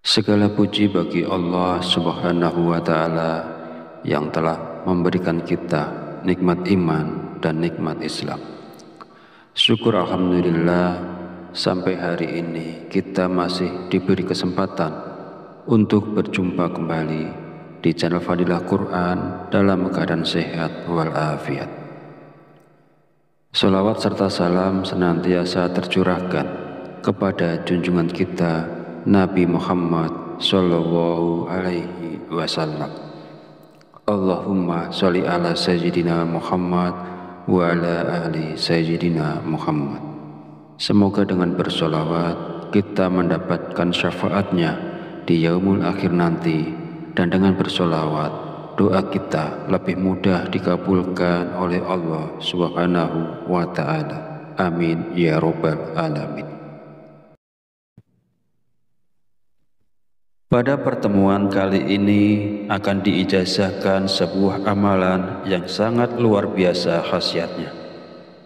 Segala puji bagi Allah Subhanahu wa Ta'ala yang telah memberikan kita nikmat iman dan nikmat Islam. Syukur alhamdulillah, sampai hari ini kita masih diberi kesempatan untuk berjumpa kembali di channel Fadilah Quran dalam keadaan sehat walafiat. Salawat serta salam senantiasa tercurahkan kepada junjungan kita Nabi Muhammad sallallahu alaihi wasallam. Allahumma sholli ala sayyidina Muhammad wa ala ali sayyidina Muhammad. Semoga dengan bersolawat kita mendapatkan syafaatnya di yaumul akhir nanti, dan dengan bersolawat doa kita lebih mudah dikabulkan oleh Allah Subhanahu wa Ta'ala. Amin ya rabbal alamin. Pada pertemuan kali ini akan diijazahkan sebuah amalan yang sangat luar biasa khasiatnya.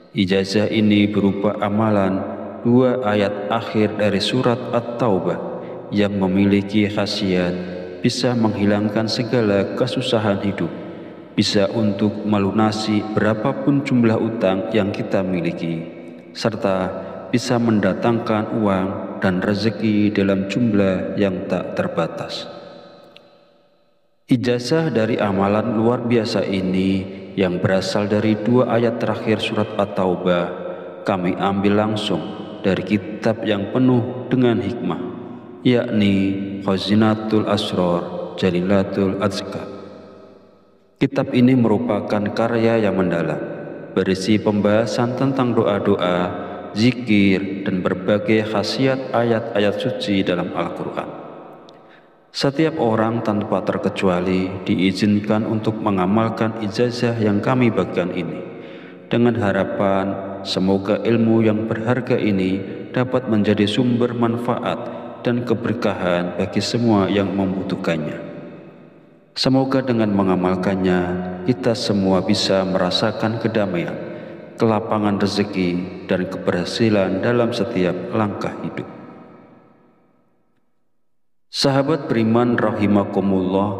Ijazah ini berupa amalan 2 ayat akhir dari surat At-Taubah yang memiliki khasiat bisa menghilangkan segala kesusahan hidup, bisa untuk melunasi berapapun jumlah utang yang kita miliki, serta bisa mendatangkan uang dan rezeki dalam jumlah yang tak terbatas. Ijazah dari amalan luar biasa ini yang berasal dari 2 ayat terakhir surat At-Taubah kami ambil langsung dari kitab yang penuh dengan hikmah, yakni Khazinatul Asrar Jalilatul Azkar. Kitab ini merupakan karya yang mendalam, berisi pembahasan tentang doa-doa, zikir, dan berbagai khasiat ayat-ayat suci dalam Al-Quran. Setiap orang tanpa terkecuali diizinkan untuk mengamalkan ijazah yang kami bagikan ini, dengan harapan semoga ilmu yang berharga ini dapat menjadi sumber manfaat dan keberkahan bagi semua yang membutuhkannya. Semoga dengan mengamalkannya kita semua bisa merasakan kedamaian, kelapangan rezeki, dan keberhasilan dalam setiap langkah hidup. Sahabat beriman rahimakumullah,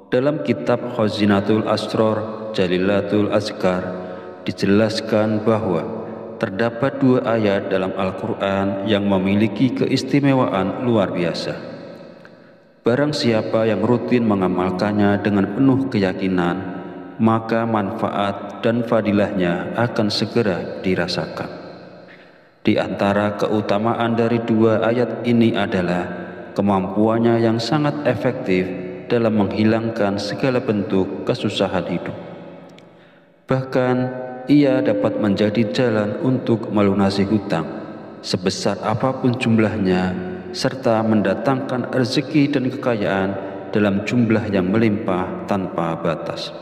dalam kitab Khazinatul Asrar Jalilatul Azkar dijelaskan bahwa terdapat 2 ayat dalam Al-Quran yang memiliki keistimewaan luar biasa. Barang siapa yang rutin mengamalkannya dengan penuh keyakinan, maka manfaat dan fadilahnya akan segera dirasakan. Di antara keutamaan dari 2 ayat ini adalah kemampuannya yang sangat efektif dalam menghilangkan segala bentuk kesusahan hidup. Bahkan ia dapat menjadi jalan untuk melunasi hutang sebesar apapun jumlahnya, serta mendatangkan rezeki dan kekayaan dalam jumlah yang melimpah tanpa batas.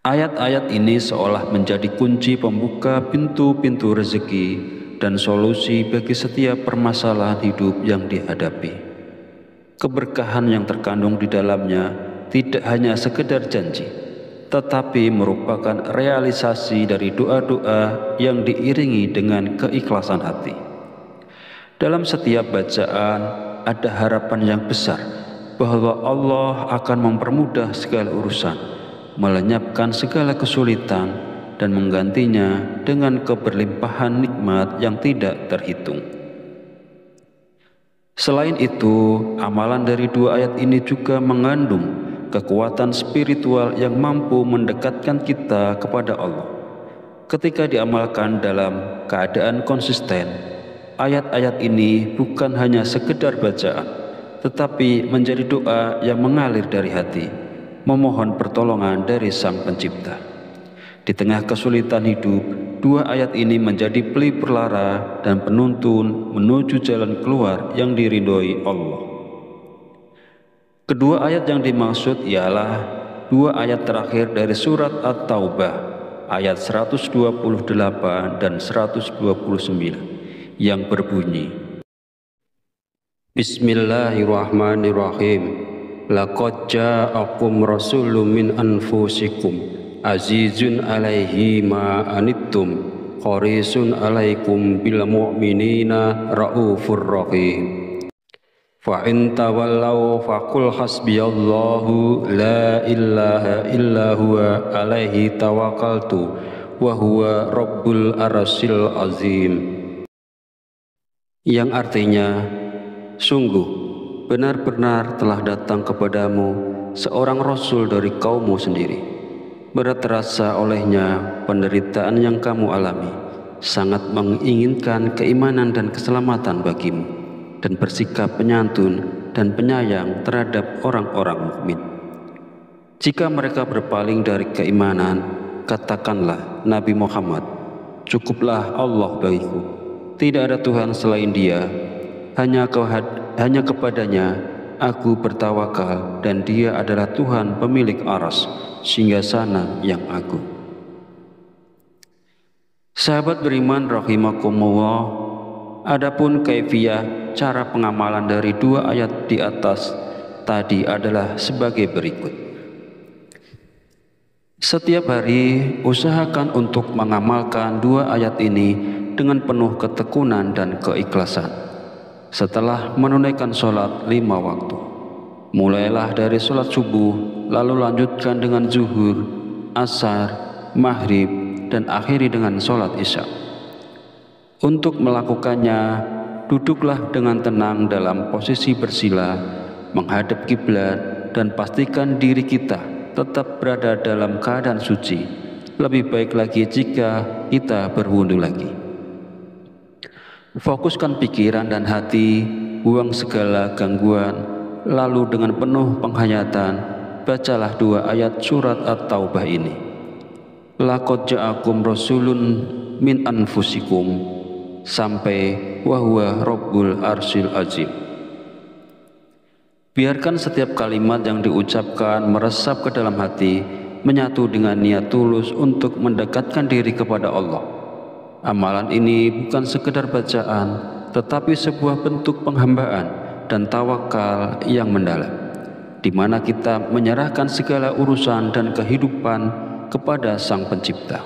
Ayat-ayat ini seolah menjadi kunci pembuka pintu-pintu rezeki dan solusi bagi setiap permasalahan hidup yang dihadapi. Keberkahan yang terkandung di dalamnya tidak hanya sekedar janji, tetapi merupakan realisasi dari doa-doa yang diiringi dengan keikhlasan hati. Dalam setiap bacaan ada harapan yang besar bahwa Allah akan mempermudah segala urusan, melenyapkan segala kesulitan, dan menggantinya dengan keberlimpahan nikmat yang tidak terhitung. Selain itu, amalan dari 2 ayat ini juga mengandung kekuatan spiritual yang mampu mendekatkan kita kepada Allah. Ketika diamalkan dalam keadaan konsisten, ayat-ayat ini bukan hanya sekedar bacaan, tetapi menjadi doa yang mengalir dari hati, memohon pertolongan dari Sang Pencipta. Di tengah kesulitan hidup, 2 ayat ini menjadi pelipur lara dan penuntun menuju jalan keluar yang diridhoi Allah. Kedua ayat yang dimaksud ialah 2 ayat terakhir dari surat At-Taubah, ayat 128 dan 129, yang berbunyi, Bismillahirrahmanirrahim. Laqad ja'akum rasulun min anfusikum azizun alaihi ma anittum harisun 'alaikum bil mu'minina raufur rahim. Fa in tawallaw faqul hasbiyallahu la ilaha illa huwa alaihi tawakkaltu wa huwa rabbul arsyil azim. Yang artinya, sungguh benar-benar telah datang kepadamu seorang rasul dari kaummu sendiri. Berat terasa olehnya penderitaan yang kamu alami, sangat menginginkan keimanan dan keselamatan bagimu, dan bersikap penyantun dan penyayang terhadap orang-orang mukmin. Jika mereka berpaling dari keimanan, katakanlah Nabi Muhammad, cukuplah Allah bagiku, tidak ada Tuhan selain Dia, hanya kepadanya aku bertawakal, dan Dia adalah Tuhan pemilik aras, singgasana yang agung. Sahabat beriman rahimakumullah, adapun kaifiyah cara pengamalan dari dua ayat di atas tadi adalah sebagai berikut. Setiap hari usahakan untuk mengamalkan dua ayat ini dengan penuh ketekunan dan keikhlasan. Setelah menunaikan sholat 5 waktu, mulailah dari sholat subuh, lalu lanjutkan dengan zuhur, asar, maghrib, dan akhiri dengan sholat isya. Untuk melakukannya, duduklah dengan tenang dalam posisi bersila, menghadap kiblat, dan pastikan diri kita tetap berada dalam keadaan suci. Lebih baik lagi jika kita berwudu lagi. Fokuskan pikiran dan hati, buang segala gangguan, lalu dengan penuh penghayatan, bacalah dua ayat surat At-Taubah ini. Laqad ja'akum rasulun min anfusikum, sampai wa huwa rabbul arsyil azim. Biarkan setiap kalimat yang diucapkan meresap ke dalam hati, menyatu dengan niat tulus untuk mendekatkan diri kepada Allah. Amalan ini bukan sekedar bacaan, tetapi sebuah bentuk penghambaan dan tawakal yang mendalam, di mana kita menyerahkan segala urusan dan kehidupan kepada Sang Pencipta.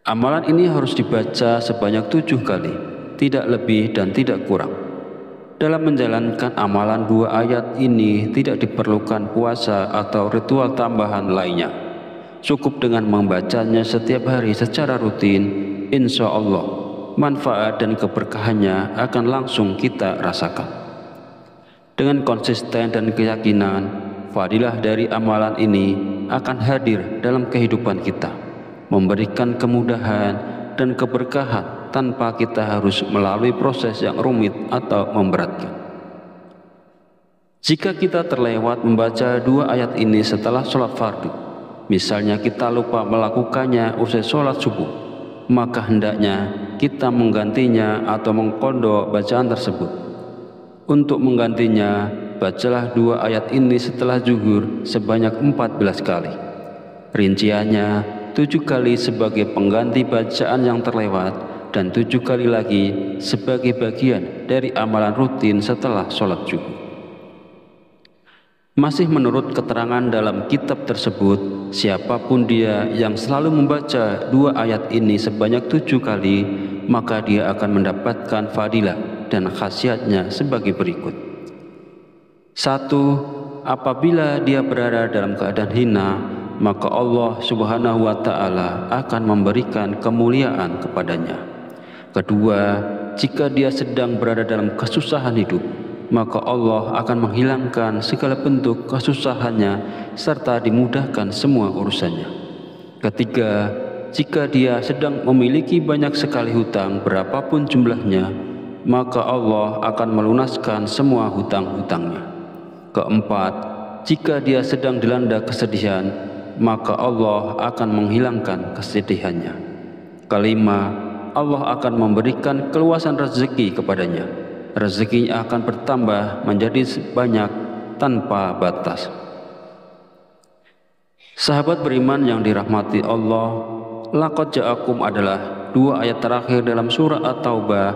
Amalan ini harus dibaca sebanyak 7 kali, tidak lebih dan tidak kurang. Dalam menjalankan amalan dua ayat ini tidak diperlukan puasa atau ritual tambahan lainnya. Cukup dengan membacanya setiap hari secara rutin, insya Allah manfaat dan keberkahannya akan langsung kita rasakan. Dengan konsisten dan keyakinan, fadilah dari amalan ini akan hadir dalam kehidupan kita, memberikan kemudahan dan keberkahan tanpa kita harus melalui proses yang rumit atau memberatkan. Jika kita terlewat membaca dua ayat ini setelah sholat fardu, misalnya kita lupa melakukannya usai sholat subuh, maka hendaknya kita menggantinya atau mengqadha bacaan tersebut. Untuk menggantinya, bacalah dua ayat ini setelah zuhur sebanyak 14 kali. Rinciannya, 7 kali sebagai pengganti bacaan yang terlewat, dan 7 kali lagi sebagai bagian dari amalan rutin setelah sholat zuhur. Masih menurut keterangan dalam kitab tersebut, siapapun dia yang selalu membaca dua ayat ini sebanyak 7 kali, maka dia akan mendapatkan fadilah dan khasiatnya sebagai berikut. 1. Apabila dia berada dalam keadaan hina, maka Allah Subhanahu wa Ta'ala akan memberikan kemuliaan kepadanya. 2. Jika dia sedang berada dalam kesusahan hidup, maka Allah akan menghilangkan segala bentuk kesusahannya serta dimudahkan semua urusannya. 3. Jika dia sedang memiliki banyak sekali hutang berapapun jumlahnya, maka Allah akan melunaskan semua hutang-hutangnya. 4. Jika dia sedang dilanda kesedihan, maka Allah akan menghilangkan kesedihannya. 5. Allah akan memberikan keluasan rezeki kepadanya. Rezekinya akan bertambah menjadi banyak tanpa batas. Sahabat beriman yang dirahmati Allah, laqad ja'akum adalah dua ayat terakhir dalam surah At-Taubah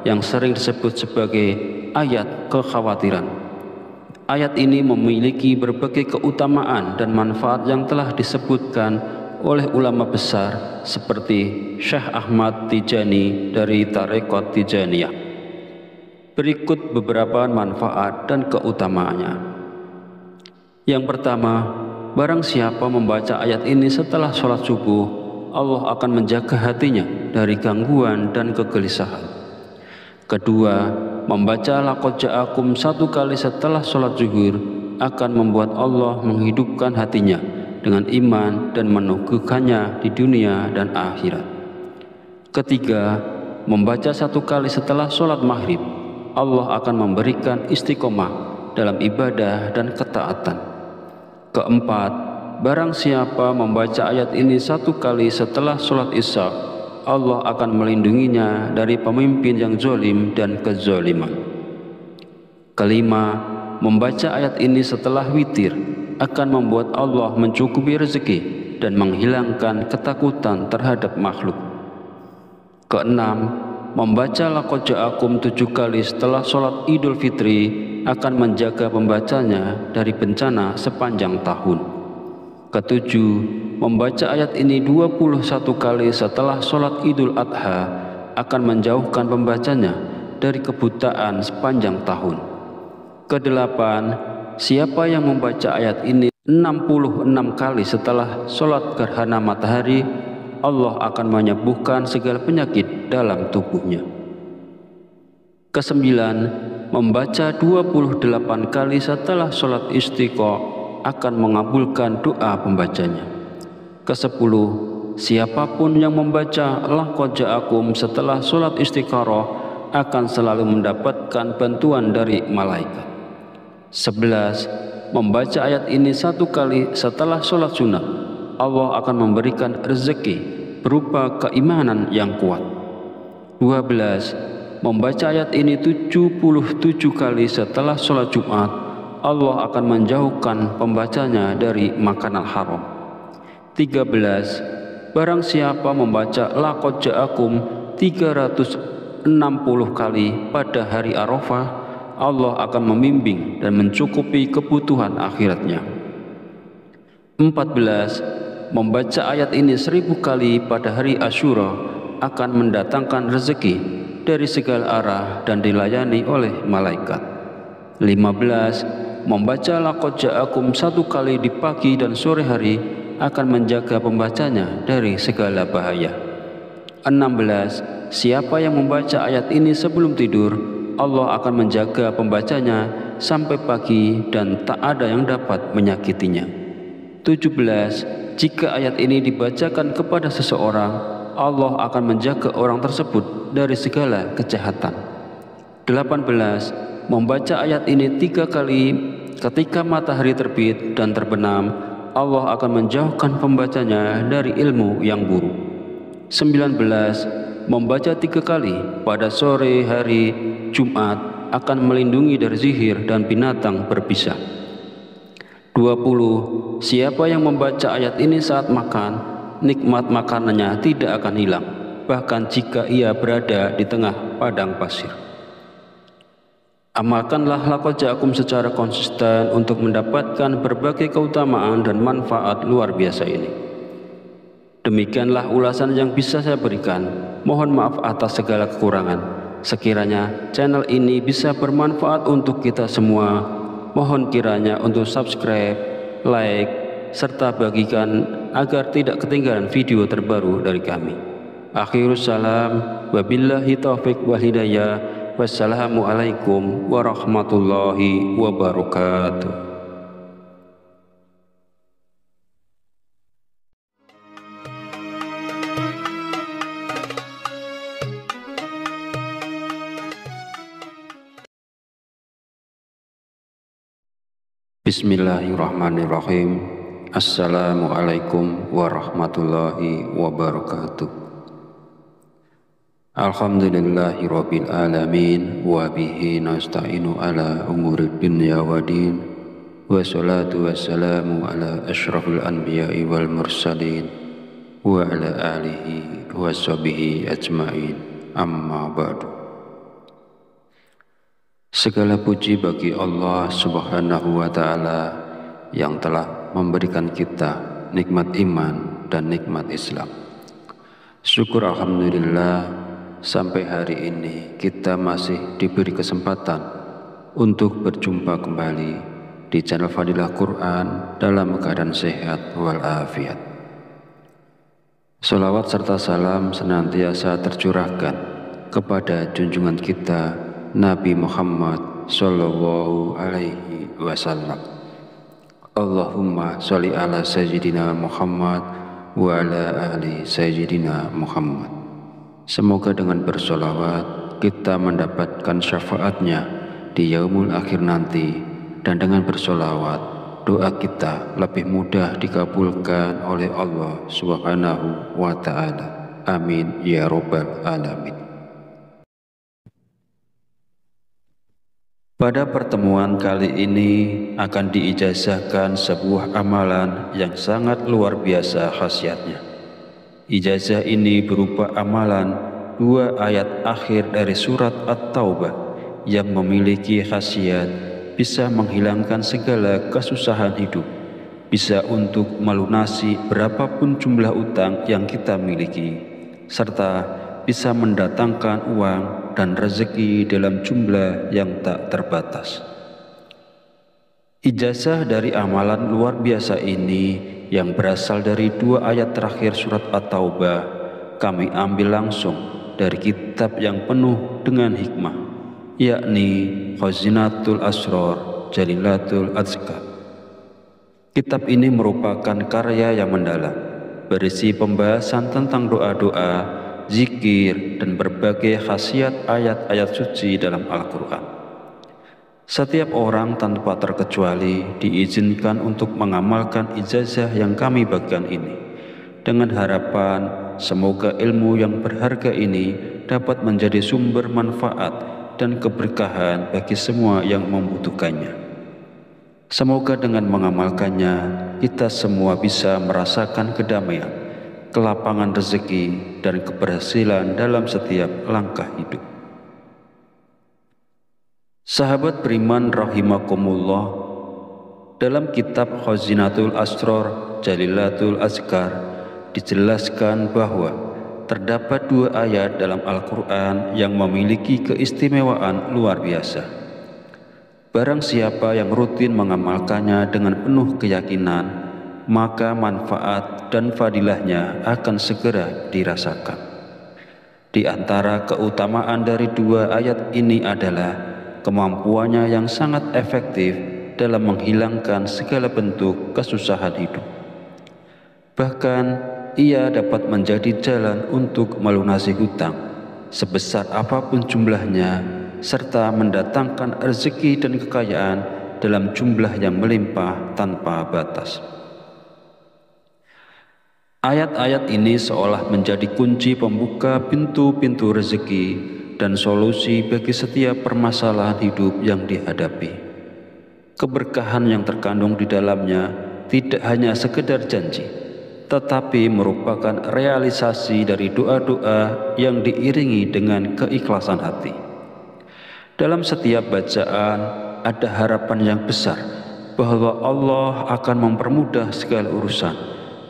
yang sering disebut sebagai ayat kekhawatiran. Ayat ini memiliki berbagai keutamaan dan manfaat yang telah disebutkan oleh ulama besar seperti Syekh Ahmad Tijani dari Tarekat Tijaniyah. Berikut beberapa manfaat dan keutamaannya. Yang pertama, barang siapa membaca ayat ini setelah sholat subuh, Allah akan menjaga hatinya dari gangguan dan kegelisahan. Kedua, membaca laqad ja'akum 1 kali setelah sholat zuhur akan membuat Allah menghidupkan hatinya dengan iman dan meneguhkannya di dunia dan akhirat. Ketiga, membaca 1 kali setelah sholat maghrib, Allah akan memberikan istiqomah dalam ibadah dan ketaatan. Keempat, barang siapa membaca ayat ini 1 kali setelah sholat isya, Allah akan melindunginya dari pemimpin yang zalim dan kezaliman. Kelima, membaca ayat ini setelah witir akan membuat Allah mencukupi rezeki dan menghilangkan ketakutan terhadap makhluk. Keenam, membaca laqad ja'akum 7 kali setelah sholat Idul Fitri akan menjaga pembacanya dari bencana sepanjang tahun. Ketujuh, membaca ayat ini 21 kali setelah sholat Idul Adha akan menjauhkan pembacanya dari kebutaan sepanjang tahun. Kedelapan, siapa yang membaca ayat ini 66 kali setelah sholat gerhana matahari, Allah akan menyembuhkan segala penyakit dalam tubuhnya. Kesembilan, membaca 28 kali setelah sholat istiqa akan mengabulkan doa pembacanya. Kesepuluh, siapapun yang membaca laqad ja'akum setelah sholat istikharah akan selalu mendapatkan bantuan dari malaikat. 11, membaca ayat ini 1 kali setelah sholat sunnah, Allah akan memberikan rezeki berupa keimanan yang kuat. 12, membaca ayat ini 77 kali setelah sholat Jumat, Allah akan menjauhkan pembacanya dari makanan haram. 13, barang siapa membaca laqad ja'akum 360 kali pada hari Arafah, Allah akan membimbing dan mencukupi kebutuhan akhiratnya. 14, membaca ayat ini 1000 kali pada hari Asyura akan mendatangkan rezeki dari segala arah dan dilayani oleh malaikat. 15, membaca laqad ja'akum 1 kali di pagi dan sore hari akan menjaga pembacanya dari segala bahaya. 16, siapa yang membaca ayat ini sebelum tidur, Allah akan menjaga pembacanya sampai pagi dan tak ada yang dapat menyakitinya. 17, jika ayat ini dibacakan kepada seseorang, Allah akan menjaga orang tersebut dari segala kejahatan. 18, membaca ayat ini 3 kali ketika matahari terbit dan terbenam, Allah akan menjauhkan pembacanya dari ilmu yang buruk. 19, membaca 3 kali pada sore hari Jumat akan melindungi dari sihir dan binatang berbisa. 20, siapa yang membaca ayat ini saat makan, nikmat makanannya tidak akan hilang, bahkan jika ia berada di tengah padang pasir. Amalkanlah laqad ja'akum secara konsisten untuk mendapatkan berbagai keutamaan dan manfaat luar biasa ini. Demikianlah ulasan yang bisa saya berikan. Mohon maaf atas segala kekurangan. Sekiranya channel ini bisa bermanfaat untuk kita semua, mohon kiranya untuk subscribe, like, serta bagikan agar tidak ketinggalan video terbaru dari kami. Akhirus salam, wabillahi taufiq wal hidayah. Wassalamualaikum warahmatullahi wabarakatuh. Bismillahirrahmanirrahim. Assalamualaikum warahmatullahi wabarakatuh. Alhamdulillahi rabbil alamin, wa bihi nasta'inu ala umuri dunya wa din, wa salatu wassalamu ala ashrafil anbiya'i wal mursalin, wa ala alihi wa sahbihi ajma'in, amma ba'du. Segala puji bagi Allah subhanahu wa ta'ala yang telah memberikan kita nikmat iman dan nikmat Islam. Syukur alhamdulillah, sampai hari ini kita masih diberi kesempatan untuk berjumpa kembali di channel Fadilah Quran dalam keadaan sehat walafiat. Salawat serta salam senantiasa tercurahkan kepada junjungan kita Nabi Muhammad Sallallahu Alaihi Wasallam. Allahumma sholli ala Sayyidina Muhammad wa ala ali Sayyidina Muhammad. Semoga dengan bersolawat kita mendapatkan syafaatnya di yaumul akhir nanti, dan dengan bersolawat doa kita lebih mudah dikabulkan oleh Allah Subhanahu wa ta'ala. Amin ya Rabbal Alamin. Pada pertemuan kali ini akan diijazahkan sebuah amalan yang sangat luar biasa khasiatnya. Ijazah ini berupa amalan 2 ayat akhir dari surat At-Taubah yang memiliki khasiat bisa menghilangkan segala kesusahan hidup, bisa untuk melunasi berapapun jumlah utang yang kita miliki, serta bisa mendatangkan uang dan rezeki dalam jumlah yang tak terbatas. Ijazah dari amalan luar biasa ini yang berasal dari 2 ayat terakhir surat At-Taubah kami ambil langsung dari kitab yang penuh dengan hikmah, yakni Khazinatul Asrar Jalilatul Azkar. Kitab ini merupakan karya yang mendalam, berisi pembahasan tentang doa-doa, zikir, dan berbagai khasiat ayat-ayat suci dalam Al-Quran. Setiap orang tanpa terkecuali diizinkan untuk mengamalkan ijazah yang kami bagikan ini, dengan harapan semoga ilmu yang berharga ini dapat menjadi sumber manfaat dan keberkahan bagi semua yang membutuhkannya. Semoga dengan mengamalkannya kita semua bisa merasakan kedamaian, kelapangan rezeki, dan keberhasilan dalam setiap langkah hidup. Sahabat beriman rahimakumullah, dalam kitab Khazinatul Asrar Jalilatul Azkar dijelaskan bahwa terdapat 2 ayat dalam Al-Quran yang memiliki keistimewaan luar biasa. Barang siapa yang rutin mengamalkannya dengan penuh keyakinan, maka manfaat dan fadilahnya akan segera dirasakan. Di antara keutamaan dari 2 ayat ini adalah kemampuannya yang sangat efektif dalam menghilangkan segala bentuk kesusahan hidup. Bahkan ia dapat menjadi jalan untuk melunasi hutang sebesar apapun jumlahnya, serta mendatangkan rezeki dan kekayaan dalam jumlah yang melimpah tanpa batas. Ayat-ayat ini seolah menjadi kunci pembuka pintu-pintu rezeki dan solusi bagi setiap permasalahan hidup yang dihadapi. Keberkahan yang terkandung di dalamnya tidak hanya sekedar janji, tetapi merupakan realisasi dari doa-doa yang diiringi dengan keikhlasan hati. Dalam setiap bacaan ada harapan yang besar bahwa Allah akan mempermudah segala urusan,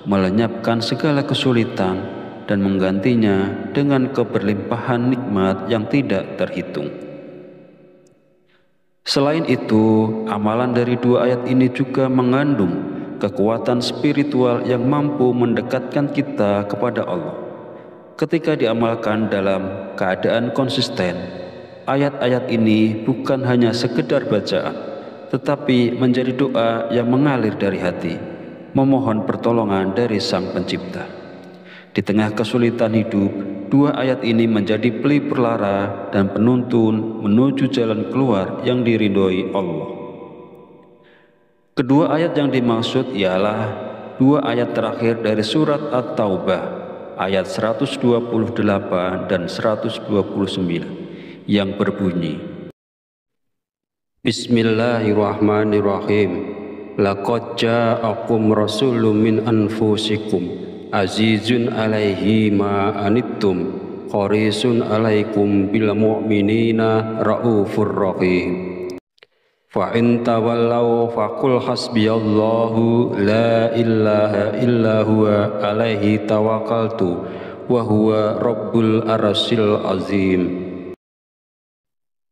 melenyapkan segala kesulitan, dan menggantinya dengan keberlimpahan nikmat yang tidak terhitung. Selain itu, amalan dari 2 ayat ini juga mengandung kekuatan spiritual yang mampu mendekatkan kita kepada Allah. Ketika diamalkan dalam keadaan konsisten, ayat-ayat ini bukan hanya sekedar bacaan, tetapi menjadi doa yang mengalir dari hati, memohon pertolongan dari Sang Pencipta. Di tengah kesulitan hidup, 2 ayat ini menjadi pelipur lara dan penuntun menuju jalan keluar yang diridhoi Allah. Kedua ayat yang dimaksud ialah 2 ayat terakhir dari surat At-Taubah, ayat 128 dan 129, yang berbunyi, Bismillahirrahmanirrahim. Laqad ja'akum rasulun min anfusikum azizun alaihi ma anittum harisun alaikum bil mu'minina raufur rahim. Fa in tawallaw faqul hasbiyallahu la ilaha illa huwa alaihi tawakkaltu wa huwa rabbul arsyil azim.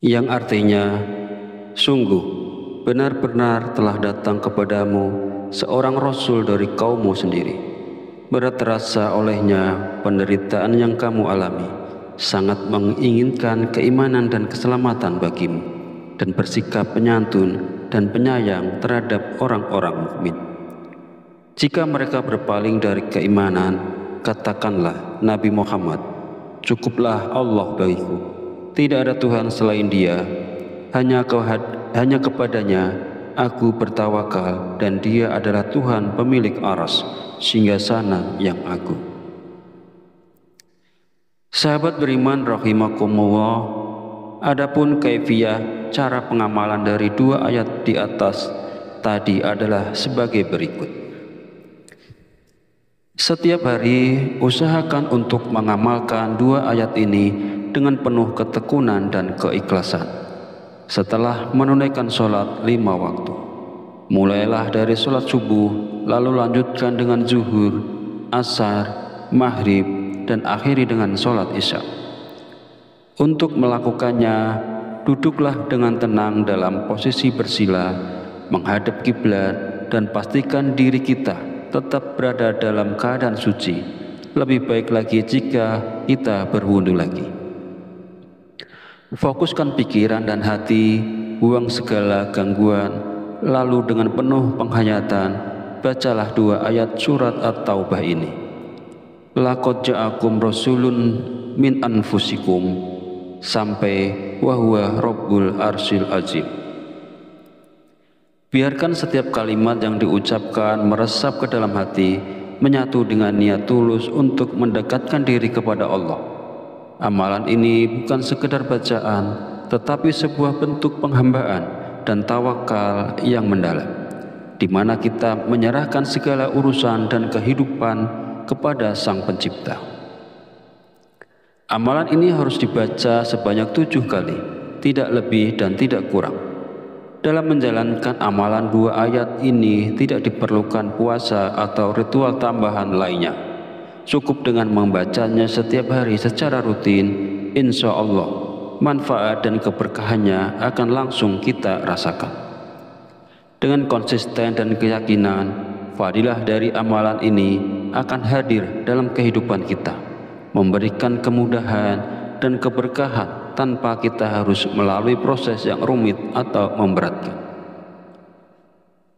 Yang artinya, sungguh benar-benar telah datang kepadamu seorang rasul dari kaummu sendiri. Berat terasa olehnya penderitaan yang kamu alami, sangat menginginkan keimanan dan keselamatan bagimu, dan bersikap penyantun dan penyayang terhadap orang-orang mukmin. Jika mereka berpaling dari keimanan, katakanlah Nabi Muhammad, cukuplah Allah bagiku, tidak ada Tuhan selain Dia, hanya kepadanya aku bertawakal, dan Dia adalah Tuhan pemilik aras, singgasana yang agung. Sahabat beriman rahimakumullah, adapun kaifiyah cara pengamalan dari dua ayat di atas tadi adalah sebagai berikut. Setiap hari usahakan untuk mengamalkan dua ayat ini dengan penuh ketekunan dan keikhlasan. Setelah menunaikan sholat 5 waktu, mulailah dari sholat subuh, lalu lanjutkan dengan zuhur, asar, maghrib, dan akhiri dengan sholat isya. Untuk melakukannya, duduklah dengan tenang dalam posisi bersila, menghadap kiblat, dan pastikan diri kita tetap berada dalam keadaan suci. Lebih baik lagi jika kita berwudu lagi. Fokuskan pikiran dan hati, buang segala gangguan, lalu dengan penuh penghayatan, bacalah dua ayat surat At-Taubah ini. Laqad ja'akum rasulun min anfusikum, sampai wa huwa rabbul arsyil azim. Biarkan setiap kalimat yang diucapkan meresap ke dalam hati, menyatu dengan niat tulus untuk mendekatkan diri kepada Allah. Amalan ini bukan sekedar bacaan, tetapi sebuah bentuk penghambaan dan tawakal yang mendalam, di mana kita menyerahkan segala urusan dan kehidupan kepada Sang Pencipta. Amalan ini harus dibaca sebanyak 7 kali, tidak lebih dan tidak kurang. Dalam menjalankan amalan dua ayat ini tidak diperlukan puasa atau ritual tambahan lainnya. Cukup dengan membacanya setiap hari secara rutin, insya Allah manfaat dan keberkahannya akan langsung kita rasakan. Dengan konsisten dan keyakinan, fadilah dari amalan ini akan hadir dalam kehidupan kita, memberikan kemudahan dan keberkahan tanpa kita harus melalui proses yang rumit atau memberatkan.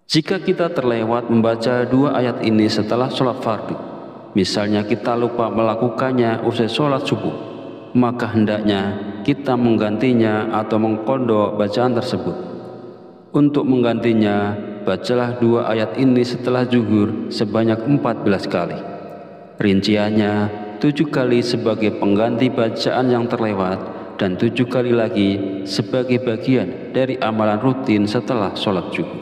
Jika kita terlewat membaca dua ayat ini setelah sholat fardu, misalnya kita lupa melakukannya usai sholat subuh, maka hendaknya kita menggantinya atau mengqadha bacaan tersebut. Untuk menggantinya, bacalah dua ayat ini setelah zuhur sebanyak 14 kali. Rinciannya 7 kali sebagai pengganti bacaan yang terlewat, dan 7 kali lagi sebagai bagian dari amalan rutin setelah sholat zuhur.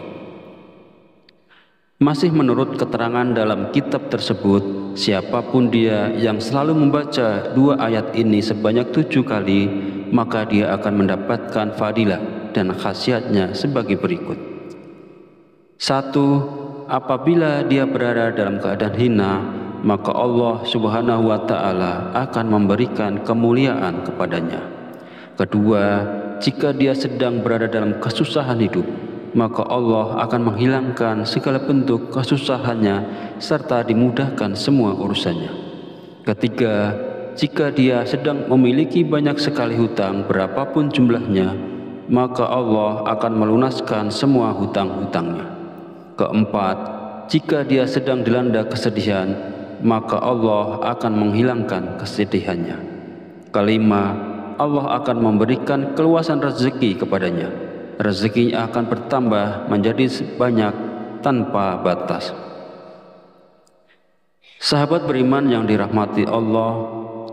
Masih menurut keterangan dalam kitab tersebut, siapapun dia yang selalu membaca dua ayat ini sebanyak 7 kali, maka dia akan mendapatkan fadilah dan khasiatnya sebagai berikut. 1. Apabila dia berada dalam keadaan hina, maka Allah Subhanahu wa Ta'ala akan memberikan kemuliaan kepadanya. 2. Jika dia sedang berada dalam kesusahan hidup, maka Allah akan menghilangkan segala bentuk kesusahannya serta dimudahkan semua urusannya. 3. Jika dia sedang memiliki banyak sekali hutang berapapun jumlahnya, maka Allah akan melunaskan semua hutang-hutangnya. 4. Jika dia sedang dilanda kesedihan, maka Allah akan menghilangkan kesedihannya. 5. Allah akan memberikan keluasan rezeki kepadanya. Rezekinya akan bertambah menjadi banyak tanpa batas. Sahabat beriman yang dirahmati Allah,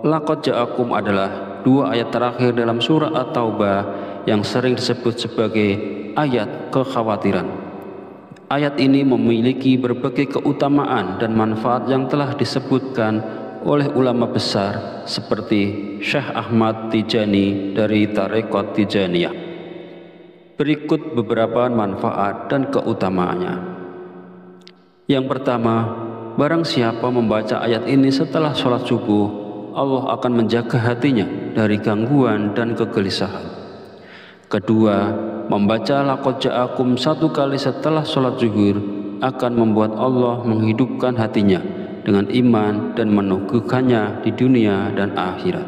laqad ja'akum adalah dua ayat terakhir dalam surah At-Taubah yang sering disebut sebagai ayat kekhawatiran. Ayat ini memiliki berbagai keutamaan dan manfaat yang telah disebutkan oleh ulama besar seperti Syekh Ahmad Tijani dari Tarekat Tijaniyah. Berikut beberapa manfaat dan keutamaannya. Yang pertama, barang siapa membaca ayat ini setelah sholat subuh, Allah akan menjaga hatinya dari gangguan dan kegelisahan. Kedua, membaca laqad ja'akum 1 kali setelah sholat zuhur akan membuat Allah menghidupkan hatinya dengan iman dan meneguhkannya di dunia dan akhirat.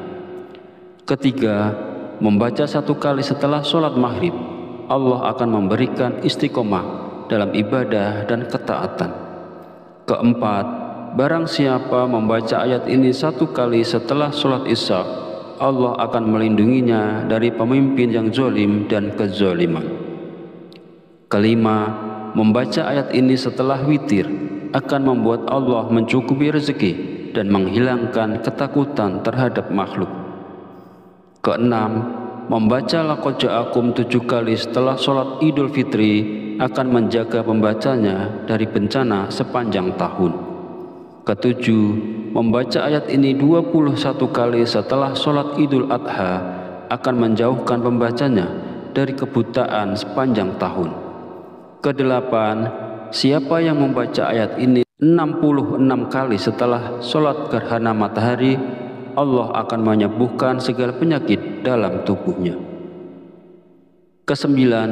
Ketiga, membaca 1 kali setelah sholat maghrib, Allah akan memberikan istiqomah dalam ibadah dan ketaatan. Keempat, barang siapa membaca ayat ini 1 kali setelah sholat isya, Allah akan melindunginya dari pemimpin yang zalim dan kezaliman. Kelima, membaca ayat ini setelah witir akan membuat Allah mencukupi rezeki dan menghilangkan ketakutan terhadap makhluk. Keenam, membaca laqad ja'akum 7 kali setelah sholat Idul Fitri akan menjaga pembacanya dari bencana sepanjang tahun. Ketujuh, membaca ayat ini 21 kali setelah sholat Idul Adha akan menjauhkan pembacanya dari kebutaan sepanjang tahun. Kedelapan, siapa yang membaca ayat ini 66 kali setelah sholat gerhana matahari, Allah akan menyembuhkan segala penyakit dalam tubuhnya. Kesembilan,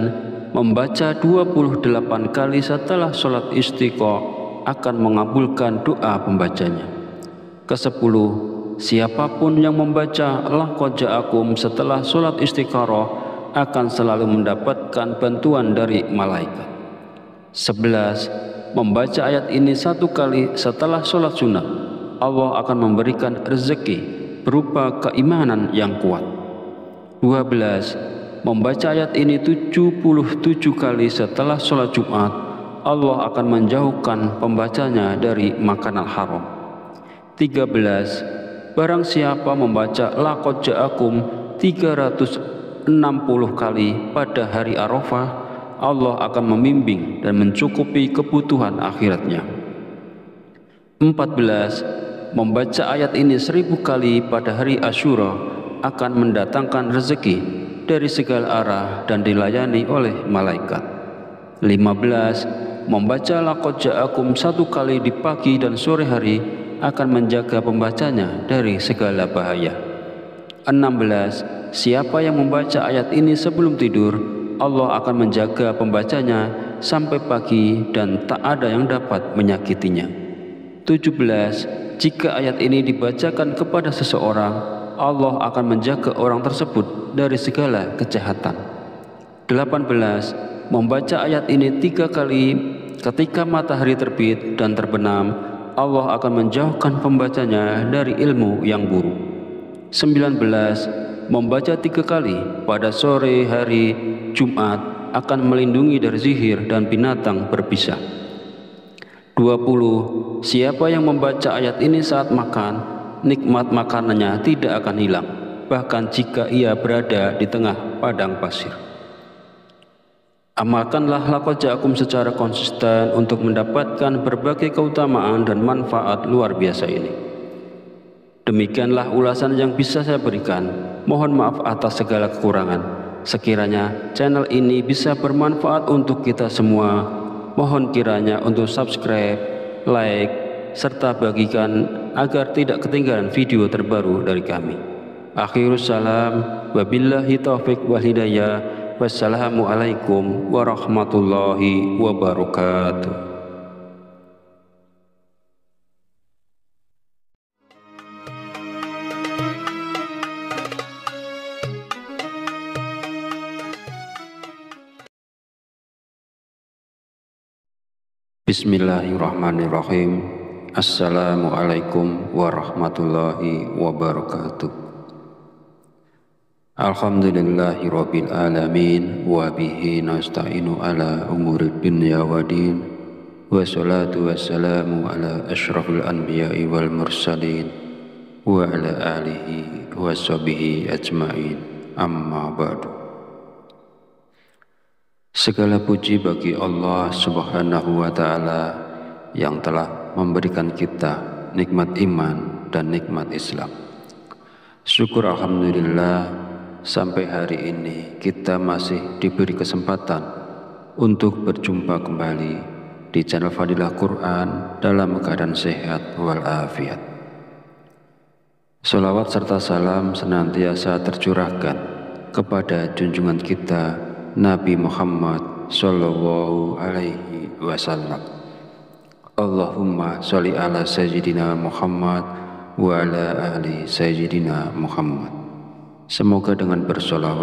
membaca 28 kali setelah sholat istiqo akan mengabulkan doa pembacanya. Kesepuluh, siapapun yang membaca laqad ja'akum setelah sholat istikharah akan selalu mendapatkan bantuan dari malaikat. 11, membaca ayat ini 1 kali setelah sholat sunnah, Allah akan memberikan rezeki berupa keimanan yang kuat. 12, membaca ayat ini 77 kali setelah sholat Jumat, Allah akan menjauhkan pembacanya dari makanan haram. 13, barang siapa membaca laqad ja'akum 360 kali pada hari Arafah, Allah akan membimbing dan mencukupi kebutuhan akhiratnya. 14, membaca ayat ini 1000 kali pada hari Asyura akan mendatangkan rezeki dari segala arah dan dilayani oleh malaikat. 15, membaca laqad ja'akum 1 kali di pagi dan sore hari akan menjaga pembacanya dari segala bahaya. 16, siapa yang membaca ayat ini sebelum tidur, Allah akan menjaga pembacanya sampai pagi dan tak ada yang dapat menyakitinya. 17, jika ayat ini dibacakan kepada seseorang, Allah akan menjaga orang tersebut dari segala kejahatan. 18, membaca ayat ini 3 kali ketika matahari terbit dan terbenam, Allah akan menjauhkan pembacanya dari ilmu yang buruk. 19, membaca 3 kali pada sore hari Jumat akan melindungi dari sihir dan binatang berbisa. 20, siapa yang membaca ayat ini saat makan, nikmat makanannya tidak akan hilang, bahkan jika ia berada di tengah padang pasir. Amalkanlah laqad ja'akum secara konsisten untuk mendapatkan berbagai keutamaan dan manfaat luar biasa ini. Demikianlah ulasan yang bisa saya berikan. Mohon maaf atas segala kekurangan. Sekiranya channel ini bisa bermanfaat untuk kita semua, mohon kiranya untuk subscribe, like, serta bagikan agar tidak ketinggalan video terbaru dari kami. Akhirus salam, wabillahi taufiq wal hidayah, wassalamualaikum warahmatullahi wabarakatuh. Bismillahirrahmanirrahim. Assalamualaikum warahmatullahi wabarakatuh. Alhamdulillahi rabbil alamin, wa bihi nasta'inu ala umuri dunya wa din, wa salatu wassalamu ala ashrafil anbiya'i wal mursalin, wa ala alihi wa sahbihi ajma'in, amma ba'du. Segala puji bagi Allah Subhanahu wa ta'ala yang telah memberikan kita nikmat iman dan nikmat Islam. Syukur alhamdulillah, sampai hari ini kita masih diberi kesempatan untuk berjumpa kembali di channel Fadilah Quran dalam keadaan sehat walafiat. Sholawat serta salam senantiasa tercurahkan kepada junjungan kita Nabi Muhammad Sallallahu Alaihi Wasallam. Allahumma sholli ala Sayyidina Muhammad wa ala ali Sayyidina Muhammad. Semoga dengan bersolawat